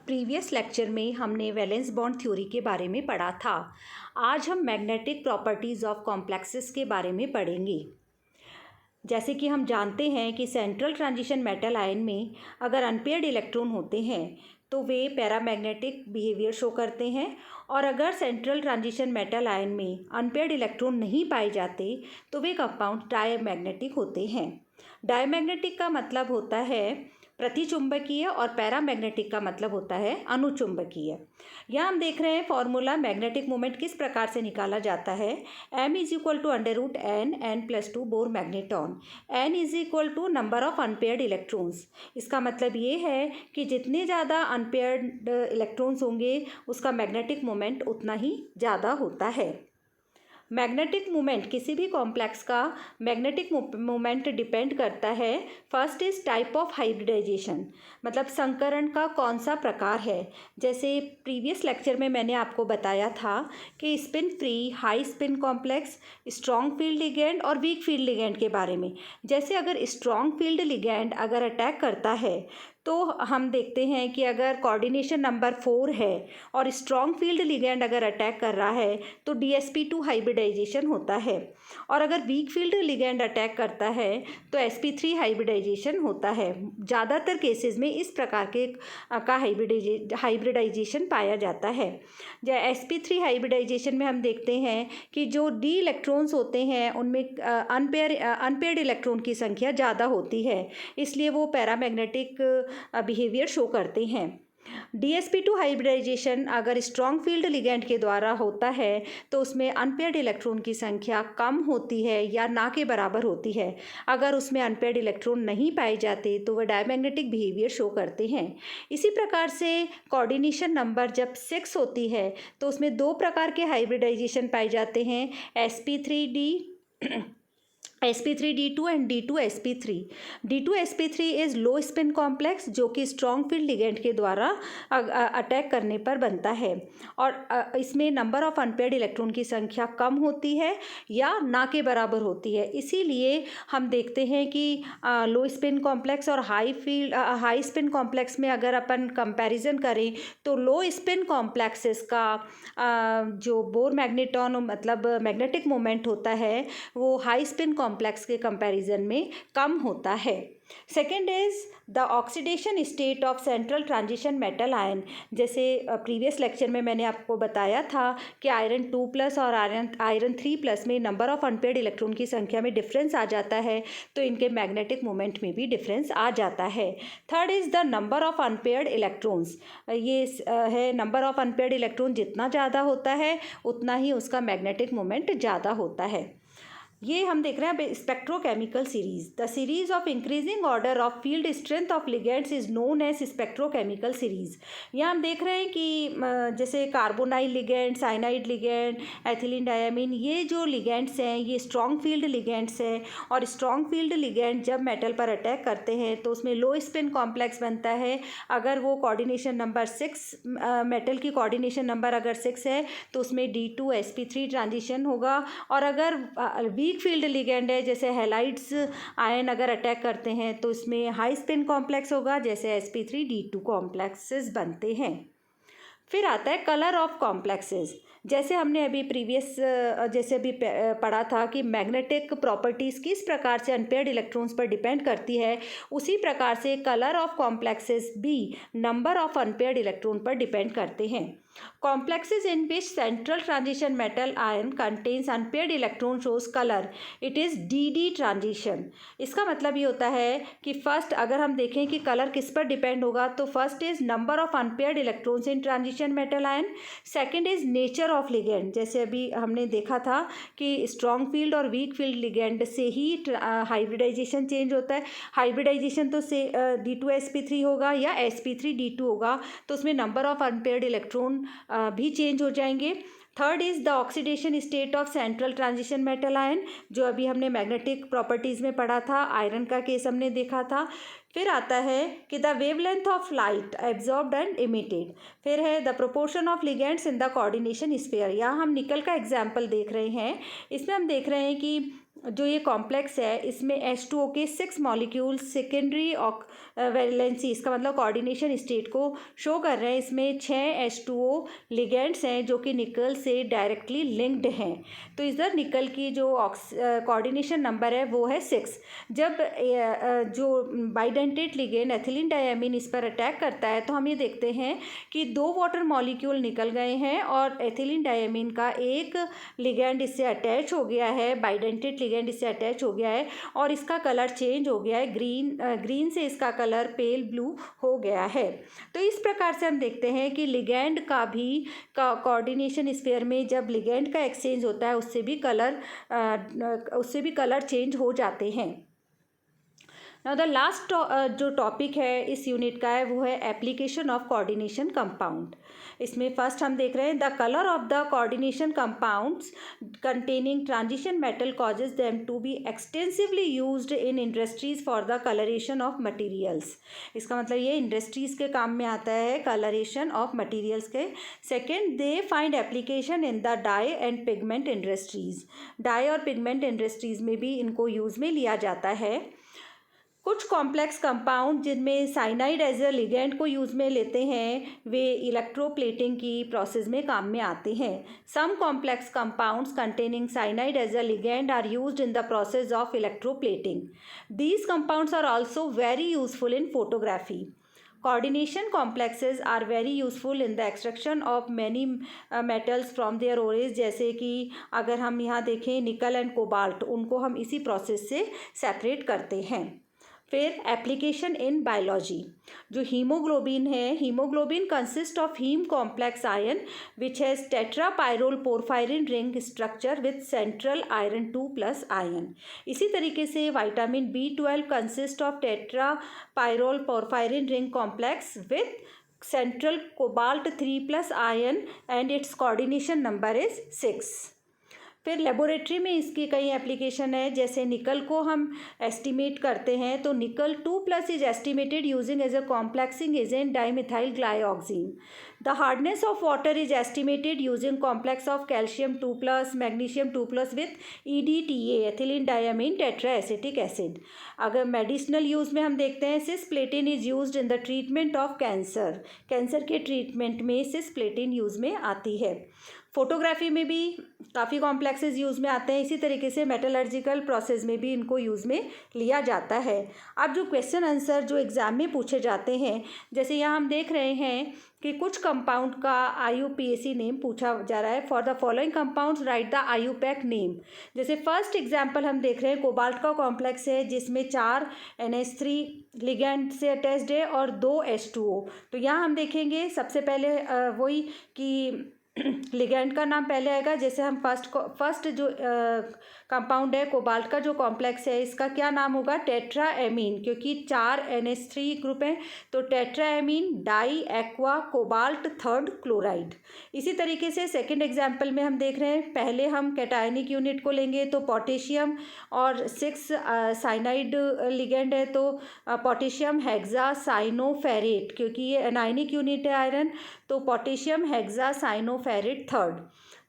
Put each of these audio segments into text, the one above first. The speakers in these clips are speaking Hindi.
प्रीवियस लेक्चर में हमने वैलेंस बॉन्ड थ्योरी के बारे में पढ़ा था। आज हम मैग्नेटिक प्रॉपर्टीज़ ऑफ कॉम्प्लेक्सेस के बारे में पढ़ेंगे। जैसे कि हम जानते हैं कि सेंट्रल ट्रांजिशन मेटल आयन में अगर अनपेयर्ड इलेक्ट्रॉन होते हैं तो वे पैरामैग्नेटिक बिहेवियर शो करते हैं, और अगर सेंट्रल ट्रांजिशन मेटल आयन में अनपेयर्ड इलेक्ट्रॉन नहीं पाए जाते तो वे कंपाउंड डायमैग्नेटिक होते हैं। डायमैग्नेटिक का मतलब होता है प्रतिचुंबकीय और पैरामैग्नेटिक का मतलब होता है अनुचुंबकीय। यहाँ हम देख रहे हैं फॉर्मूला मैग्नेटिक मोमेंट किस प्रकार से निकाला जाता है। m is equal to n+2 Bohr magneton. n is equal to number of unpaired electrons. इसका मतलब ये है कि जितने ज़्यादा अनपेयर्ड इलेक्ट्रॉन्स होंगे उसका मैग्नेटिक मोमेंट उतना ही ज़्यादा होता है। मैग्नेटिक मोमेंट किसी भी कॉम्प्लेक्स का मैग्नेटिक मोमेंट डिपेंड करता है। First is type of hybridization, मतलब संकरण का कौन सा प्रकार है। जैसे प्रीवियस लेक्चर में मैंने आपको बताया था कि spin free, high spin complex, strong field ligand और वीक फील्ड लिगैंड के बारे में। जैसे अगर स्ट्रॉन्ग फील्ड लिगैंड अगर अटैक करता है तो हम देखते हैं कि अगर कोऑर्डिनेशन नंबर 4 है और स्ट्रॉन्ग फील्ड लिगैंड अगर अटैक कर रहा है तो DsP2 हाइब्रिडाइजेशन होता है, और अगर वीक फील्ड लिगैंड अटैक करता है तो sp3 हाइब्रिडाइजेशन होता है। ज़्यादातर केसेस में इस प्रकार के का हाइब्रिडाइजेशन पाया जाता है। sp3 हाइब्रिडाइजेशन में हम देखते हैं कि जो डी इलेक्ट्रॉन्स होते हैं उनमें अनपेयर्ड इलेक्ट्रॉन की संख्या ज़्यादा होती है, इसलिए वो पैरामैग्नेटिक बिहेवियर शो करते हैं। DsP2 हाइब्रिडाइजेशन अगर स्ट्रॉन्ग फील्ड लिगैंड के द्वारा होता है तो उसमें अनपेयर्ड इलेक्ट्रॉन की संख्या कम होती है या ना के बराबर होती है। अगर उसमें अनपेयर्ड इलेक्ट्रॉन नहीं पाए जाते तो वह डायमैग्नेटिक बिहेवियर शो करते हैं। इसी प्रकार से कोऑर्डिनेशन नंबर जब 6 होती है तो उसमें दो प्रकार के हाइब्रिडाइजेशन पाए जाते हैं, sp3d2 and d2sp3। d2sp3 is low spin complex जो कि स्ट्रॉन्ग फील्ड लिगैंड के द्वारा अटैक करने पर बनता है, और इसमें नंबर ऑफ अनपेयर्ड इलेक्ट्रॉन की संख्या कम होती है या ना के बराबर होती है। इसीलिए हम देखते हैं कि लो स्पिन कॉम्प्लेक्स और हाई स्पिन कॉम्प्लेक्स में अगर अपन कंपैरिजन करें तो लो स्पिन कॉम्प्लेक्सेस का जो बोर मैग्नेटॉन मतलब मैग्नेटिक मोमेंट होता है वो हाई स्पिन कॉम्प्लेक्स के कंपैरिजन में कम होता है। Second is the oxidation state of central transition metal ion. जैसे प्रीवियस लेक्चर में मैंने आपको बताया था कि आयरन 2+ और आयरन 3+ में नंबर ऑफ अनपेयर्ड इलेक्ट्रॉन की संख्या में डिफरेंस आ जाता है, तो इनके मैग्नेटिक मोमेंट में भी डिफरेंस आ जाता है। Third is the number of unpaired electrons. ये है नंबर ऑफ अनपेयर्ड इलेक्ट्रॉन जितना ज़्यादा होता है उतना ही उसका मैग्नेटिक मोमेंट ज़्यादा होता है। ये हम देख रहे हैं spectrochemical series. The series of increasing order of field strength of ligands is known as spectrochemical series. यहाँ हम देख रहे हैं कि जैसे carbonyl ligand, cyanide ligand, ethylene diamine, ये जो लिगेंड्स हैं ये स्ट्रॉन्ग फील्ड लिगेंड्स हैं, और स्ट्रॉन्ग फील्ड लिगेंड जब मेटल पर अटैक करते हैं तो उसमें लो स्पिन कॉम्प्लेक्स बनता है। अगर वो कोऑर्डिनेशन नंबर 6 मेटल की कोऑर्डिनेशन नंबर अगर 6 है तो उसमें D2sp3 ट्रांजिशन होगा, और अगर वीक फील्ड लिगेंड है जैसे हैलाइड्स आयन अगर अटैक करते हैं तो इसमें हाई स्पिन कॉम्प्लेक्स होगा, जैसे sp3d2 कॉम्प्लेक्सेस बनते हैं। फिर आता है कलर ऑफ कॉम्प्लेक्सेस। जैसे हमने अभी पढ़ा था कि मैग्नेटिक प्रॉपर्टीज़ किस प्रकार से अनपेयर्ड इलेक्ट्रॉन्स पर डिपेंड करती है, उसी प्रकार से कलर ऑफ कॉम्प्लेक्सेस भी नंबर ऑफ अनपेयर्ड इलेक्ट्रॉन पर डिपेंड करते हैं। Complexes in which central transition metal ion contains unpaired electron shows color, it is DD transition। इसका मतलब ये होता है कि फर्स्ट अगर हम देखें कि कलर किस पर डिपेंड होगा तो first is number of unpaired electrons in transition metal ion, second is nature of ligand. जैसे अभी हमने देखा था कि स्ट्रॉन्ग फील्ड और वीक फील्ड लिगेंड से ही हाइब्रिडाइजेशन चेंज होता है। हाइब्रिडाइजेशन तो से D2sp3 होगा या sp3d2 होगा, तो उसमें नंबर ऑफ अनपेयर्ड इलेक्ट्रॉन भी चेंज हो जाएंगे। Third is the oxidation state of central transition metal ion, जो अभी हमने मैग्नेटिक प्रॉपर्टीज़ में पढ़ा था, आयरन का केस हमने देखा था। फिर आता है कि the wavelength of light absorbed and emitted. फिर है the proportion of ligands in the coordination sphere. यहाँ हम निकल का एग्जाम्पल देख रहे हैं। इसमें हम देख रहे हैं कि जो ये कॉम्प्लेक्स है इसमें H2O के 6 मॉलिक्यूल सेकेंडरी वैलेंसी, इसका मतलब कोऑर्डिनेशन स्टेट को शो कर रहे हैं। इसमें 6 H2O लिगेंड्स हैं जो कि निकल से डायरेक्टली लिंक्ड हैं। तो इधर निकल की जो कोऑर्डिनेशन नंबर है वो है 6। जब जो बाइडेंटेट लिगेंड एथिलीन डायमीन इस पर अटैक करता है तो हम ये देखते हैं कि 2 वाटर मॉलिक्यूल निकल गए हैं और एथिलीन डायमीन का एक लिगेंड इससे अटैच हो गया है, बाइडेंटेट लिगेंड इससे अटैच हो गया है और इसका कलर चेंज हो गया है, ग्रीन से इसका कलर पेल ब्लू हो गया है। तो इस प्रकार से हम देखते हैं कि लिगेंड का भी कोऑर्डिनेशन स्फीयर में जब लिगेंड का एक्सचेंज होता है उससे भी कलर चेंज हो जाते हैं। नाउ द लास्ट जो टॉपिक है इस यूनिट का है वो है एप्लीकेशन ऑफ कोऑर्डिनेशन कंपाउंड। इसमें फर्स्ट हम देख रहे हैं the colour of the coordination compounds containing transition metal causes them to be extensively used in industries for the colouration of materials. इसका मतलब ये इंडस्ट्रीज के काम में आता है कलरेशन ऑफ मटेरियल्स के। Second, they find application in the dye and pigment industries. Die और पिगमेंट इंडस्ट्रीज में भी इनको यूज़ में लिया जाता है। कुछ कॉम्प्लेक्स कंपाउंड जिनमें साइनाइड एज ए लिगेंड को यूज़ में लेते हैं वे इलेक्ट्रोप्लेटिंग की प्रोसेस में काम में आते हैं। Some complex compounds containing cyanide as a ligand are used in the process of electroplating. These compounds are also very useful in photography. Coordination complexes are very useful in the extraction of many metals from their ores। जैसे कि अगर हम यहाँ देखें निकल एंड कोबाल्ट, उनको हम इसी प्रोसेस से सेपरेट करते हैं। फिर एप्लीकेशन इन बायोलॉजी, जो हीमोग्लोबिन है, haemoglobin consist of haem complex ion which has tetrapyrrole porphyrin ring structure with central iron 2+ ion. इसी तरीके से vitamin B12 consist of tetrapyrrole porphyrin ring complex with central cobalt 3+ ion and its coordination number is 6। फिर लेबोरेटरी में इसकी कई एप्लीकेशन है। जैसे निकल को हम एस्टिमेट करते हैं तो nickel 2+ is estimated using as a complexing agent dimethyl glyoxime. The hardness of water is estimated using complex of calcium 2+, magnesium 2+ with EDTA ethylene diamine tetra acetic acid. अगर मेडिसिनल यूज़ में हम देखते हैं cisplatin is used in the treatment of cancer. Cancer के ट्रीटमेंट में सिस्प्लेटिन यूज़ में आती है। फोटोग्राफी में भी काफ़ी कॉम्प्लेक्सेस यूज़ में आते हैं। इसी तरीके से मेटलर्जिकल प्रोसेस में भी इनको यूज़ में लिया जाता है। अब जो क्वेश्चन आंसर जो एग्ज़ाम में पूछे जाते हैं, जैसे यहाँ हम देख रहे हैं कि कुछ कंपाउंड का IUPAC नेम पूछा जा रहा है। For the following compounds right the IUPAC name. जैसे फर्स्ट एग्जांपल हम देख रहे हैं कोबाल्ट का कॉम्प्लेक्स है जिसमें 4 NH3 लिगेंड से अटैच्ड है और 2 H2O। तो यहाँ हम देखेंगे सबसे पहले वही कि लिगेंड का नाम पहले आएगा। जैसे हम फर्स्ट जो कंपाउंड है कोबाल्ट का जो कॉम्प्लेक्स है इसका क्या नाम होगा, टेट्राएमीन, क्योंकि 4 NH3 ग्रुप है तो tetraammine diaqua cobalt 3rd chloride. इसी तरीके से सेकंड एग्जांपल में हम देख रहे हैं, पहले हम कैटायनिक यूनिट को लेंगे तो पोटेशियम और 6 साइनाइड लिगेंड है तो पोटेशियम हेक्सा साइनोफेरेट, क्योंकि ये एनायनिक यूनिट है आयरन तो potassium hexa cyanoferrate 3rd।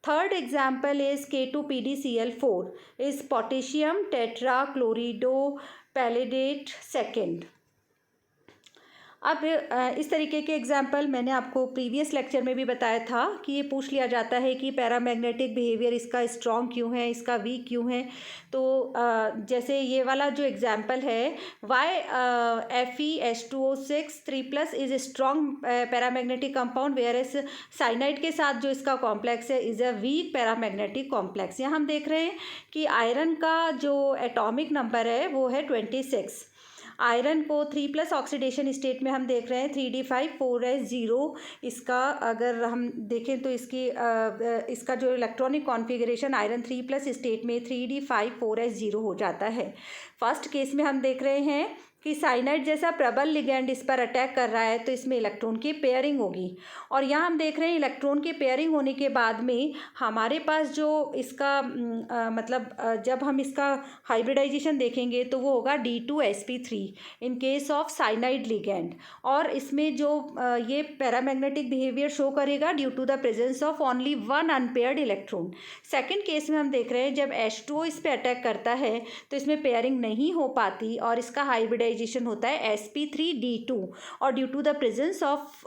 Third example is K2PdCl4 is potassium tetrachloridopalladate 2nd। अब इस तरीके के एग्जाम्पल मैंने आपको प्रीवियस लेक्चर में भी बताया था कि ये पूछ लिया जाता है कि पैरामैग्नेटिक बिहेवियर इसका स्ट्रॉन्ग क्यों है, इसका वीक क्यों है। तो जैसे ये वाला जो एग्जाम्पल है YFeH2O6 3+ is strong paramagnetic compound, whereas cyanide के साथ जो इसका कॉम्प्लेक्स है is a weak paramagnetic complex. यहाँ हम देख रहे हैं कि आयरन का जो एटॉमिक नंबर है वो है 26। आयरन को 3+ ऑक्सीडेशन स्टेट में हम देख रहे हैं 3D5 4S0। इसका अगर हम देखें तो इसका जो इलेक्ट्रॉनिक कॉन्फ़िगरेशन आयरन 3+ स्टेट में 3D5 4S0 हो जाता है। फर्स्ट केस में हम देख रहे हैं कि साइनाइड जैसा प्रबल लिगैंड इस पर अटैक कर रहा है तो इसमें इलेक्ट्रॉन की पेयरिंग होगी। और यहाँ हम देख रहे हैं इलेक्ट्रॉन की पेयरिंग होने के बाद में हमारे पास जो इसका जब हम इसका हाइब्रिडाइजेशन देखेंगे तो वो होगा D2sp3 in case of cyanide ligand. और इसमें जो ये पैरामैग्नेटिक बिहेवियर शो करेगा due to the presence of only one unpaired electron. Second case में हम देख रहे हैं जब H2O इस पर अटैक करता है तो इसमें पेयरिंग नहीं हो पाती और इसका हाइब्रिडाइजेशन होता है sp3d2 और due to the presence of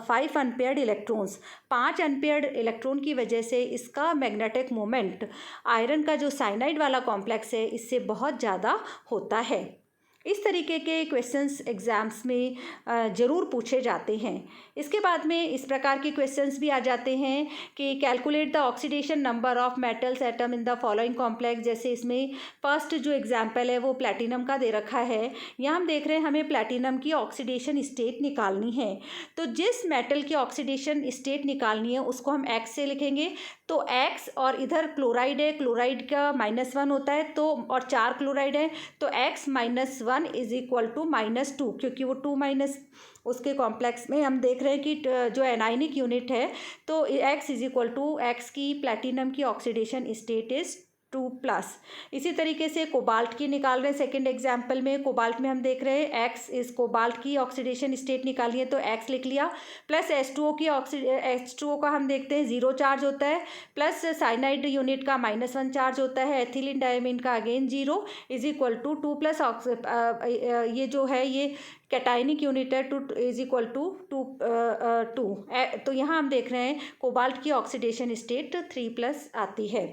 5 unpaired electrons, 5 unpaired electron की वजह से इसका मैग्नेटिक मोमेंट आयरन का जो साइनाइड वाला कॉम्प्लेक्स है इससे बहुत ज़्यादा होता है। इस तरीके के क्वेश्चंस एग्ज़ाम्स में ज़रूर पूछे जाते हैं। इसके बाद में इस प्रकार के क्वेश्चंस भी आ जाते हैं कि calculate the oxidation number of metals atom in the following complex. जैसे इसमें फर्स्ट जो एग्जांपल है वो प्लैटिनम का दे रखा है। यहाँ हम देख रहे हैं हमें प्लैटिनम की ऑक्सीडेशन स्टेट निकालनी है। तो जिस मेटल की ऑक्सीडेशन स्टेट निकालनी है उसको हम एक्स से लिखेंगे। तो एक्स और इधर क्लोराइड है, क्लोराइड का -1 होता है तो और 4 क्लोराइड है तो एक्स -1 इज इक्वल टू -2 क्योंकि वो 2 माइनस उसके कॉम्प्लेक्स में हम देख रहे हैं कि जो एनाइनिक यूनिट है तो x is equal to x की प्लैटिनम की ऑक्सीडेशन स्टेट इज 2+। इसी तरीके से कोबाल्ट की निकाल रहे हैं। सेकेंड एग्जाम्पल में कोबाल्ट में हम देख रहे हैं एक्स इस कोबाल्ट की ऑक्सीडेशन स्टेट निकाली है तो एक्स लिख लिया, प्लस H2O की H2O का हम देखते हैं 0 चार्ज होता है, प्लस साइनाइड यूनिट का -1 चार्ज होता है, एथिलीन डायमीन का अगेन 0 इज इक्वल टू 2+ ये जो है ये कैटाइनिक यूनिट है 2 इज इक्वल टू 2। तो यहाँ हम देख रहे हैं कोबाल्ट की ऑक्सीडेशन स्टेट 3+ आती है।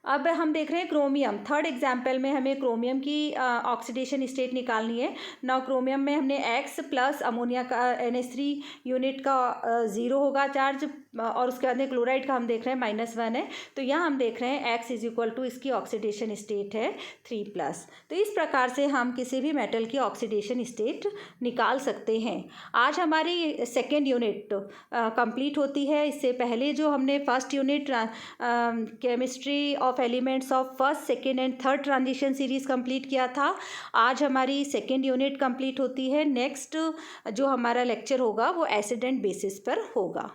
अब हम देख रहे हैं क्रोमियम। थर्ड एग्जाम्पल में हमें क्रोमियम की ऑक्सीडेशन स्टेट निकालनी है। नाउ क्रोमियम में हमने एक्स प्लस अमोनिया का NH3 यूनिट का 0 होगा चार्ज और उसके बाद में क्लोराइड का हम देख रहे हैं -1 है। तो यहाँ हम देख रहे हैं एक्स इज इक्वल टू इसकी ऑक्सीडेशन स्टेट है 3+। तो इस प्रकार से हम किसी भी मेटल की ऑक्सीडेशन स्टेट निकाल सकते हैं। आज हमारी सेकेंड यूनिट कंप्लीट होती है। इससे पहले जो हमने first unit chemistry of elements of first, second and third transition series complete किया था। आज हमारी सेकेंड यूनिट कंप्लीट होती है। नेक्स्ट जो हमारा लेक्चर होगा वो एसिड एंड बेसिस पर होगा।